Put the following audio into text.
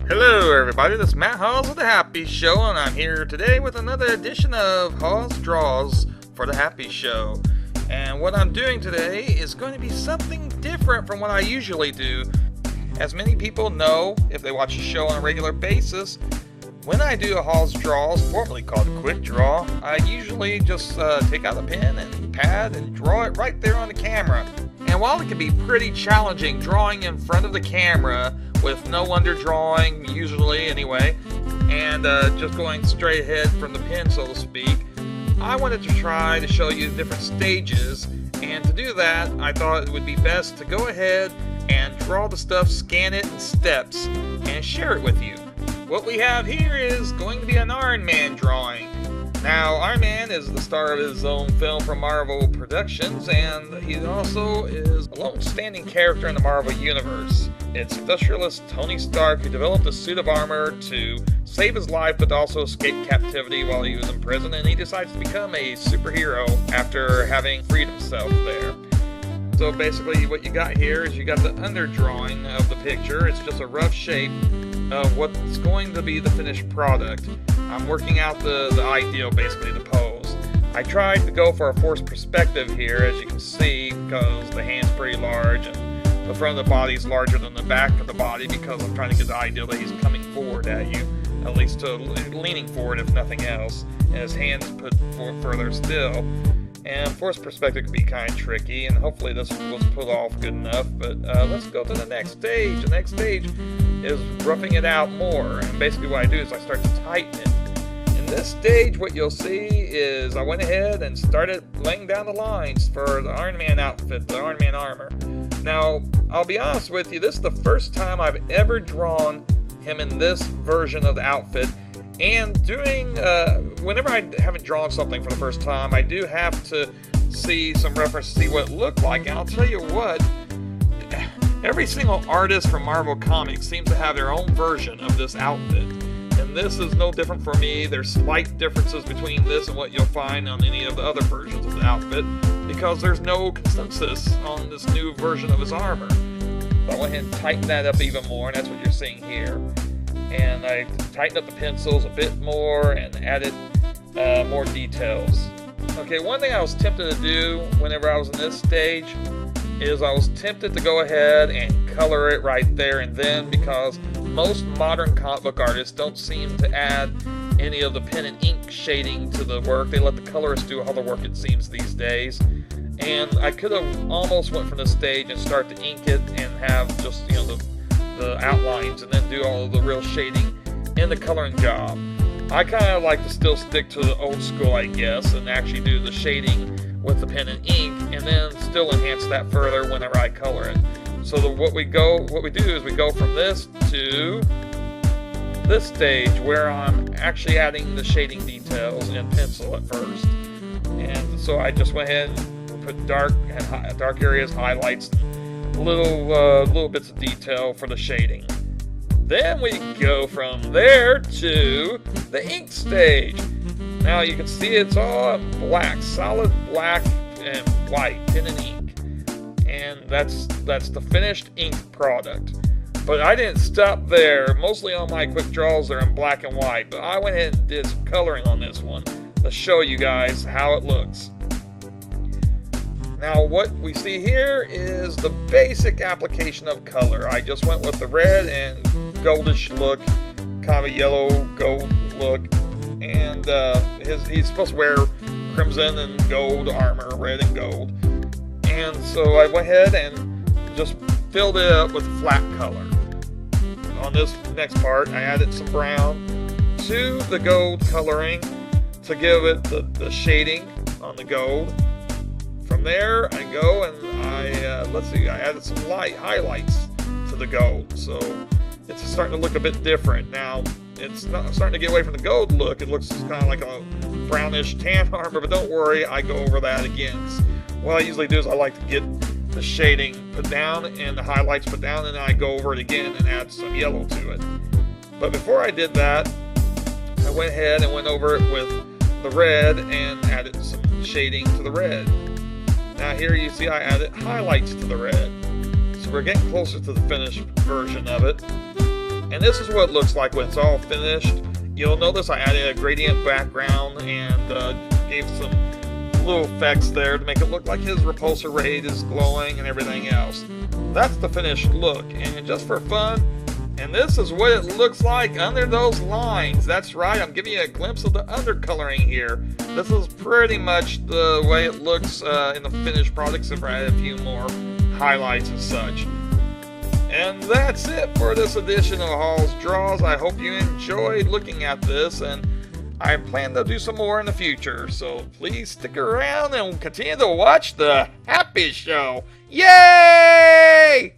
Hello everybody, this is MattHawes with The Happy Show, and I'm here today with another edition of Hawes Draws for The Happy Show. And what I'm doing today is going to be something different from what I usually do. As many people know, if they watch the show on a regular basis, when I do a Hawes Draws, formerly called Quick Draw, I usually just take out a pen and pad and draw it right there on the camera. And while it can be pretty challenging drawing in front of the camera with no underdrawing, usually anyway, and just going straight ahead from the pen, so to speak, I wanted to try to show you different stages. And to do that, I thought it would be best to go ahead and draw the stuff, scan it in steps, and share it with you. What we have here is going to be an Iron Man drawing. Now, Iron Man is the star of his own film from Marvel Productions, and he also is a lone-standing character in the Marvel Universe. It's specialist Tony Stark who developed a suit of armor to save his life but also escape captivity while he was in prison, and he decides to become a superhero after having freed himself there. So basically what you got here is you got the underdrawing of the picture. It's just a rough shape of what's going to be the finished product. I'm working out the ideal, basically the pose. I tried to go for a forced perspective here, as you can see, because the hand's pretty large and the front of the body's larger than the back of the body, because I'm trying to get the ideal that he's coming forward at you, at least to leaning forward if nothing else, and his hand's put further still. And forced perspective can be kind of tricky, and hopefully this was put off good enough, but let's go to the next stage. The next stage is roughing it out more, and basically what I do is I start to tighten it. In this stage, what you'll see is I went ahead and started laying down the lines for the Iron Man outfit, the Iron Man armor. Now, I'll be honest with you, this is the first time I've ever drawn him in this version of the outfit. And whenever I haven't drawn something for the first time, I do have to see some reference to see what it looked like. And I'll tell you what, every single artist from Marvel Comics seems to have their own version of this outfit. And this is no different for me. There's slight differences between this and what you'll find on any of the other versions of the outfit, because there's no consensus on this new version of his armor. So I went ahead and tightened that up even more, and that's what you're seeing here. And I tightened up the pencils a bit more and added more details. Okay, one thing I was tempted to do whenever I was in this stage is I was tempted to go ahead and color it right there and then, because most modern comic book artists don't seem to add any of the pen and ink shading to the work. They let the colorists do all the work, it seems, these days. And I could have almost went from this stage and start to ink it and have just, the outlines, and then do all of the real shading in the coloring job. I kind of like to still stick to the old school, I guess, and actually do the shading with the pen and ink, and then still enhance that further whenever I color it. So what we do is we go from this to this stage where I'm actually adding the shading details in pencil at first. And so I just went ahead and put dark areas, highlights, little bits of detail for the shading. Then we go from there to the ink stage. Now you can see it's all black, solid black and white, pen and ink, and that's the finished ink product. But I didn't stop there. Mostly on my quick draws they're in black and white, but I went ahead and did some coloring on this one to show you guys how it looks. Now what we see here is the basic application of color. I just went with the red and goldish look, kind of a yellow gold look, and he's supposed to wear crimson and gold armor, red and gold. And so I went ahead and just filled it up with flat color. On this next part, I added some brown to the gold coloring to give it the shading on the gold. From there, I go and I added some light highlights to the gold, so it's starting to look a bit different. Now, it's not starting to get away from the gold look. It looks kind of like a brownish tan armor, but don't worry, I go over that again. What I usually do is I like to get the shading put down and the highlights put down, and then I go over it again and add some yellow to it. But before I did that, I went ahead and went over it with the red and added some shading to the red. Now here you see I added highlights to the red. So we're getting closer to the finished version of it. And this is what it looks like when it's all finished. You'll notice I added a gradient background and gave some little effects there to make it look like his repulsor raid is glowing and everything else. That's the finished look, and just for fun, and this is what it looks like under those lines. That's right, I'm giving you a glimpse of the undercoloring here. This is pretty much the way it looks in the finished product, except for I added a few more highlights and such. And that's it for this edition of Hawes Draws. I hope you enjoyed looking at this, and I plan to do some more in the future. So please stick around and continue to watch the Happy Show. Yay!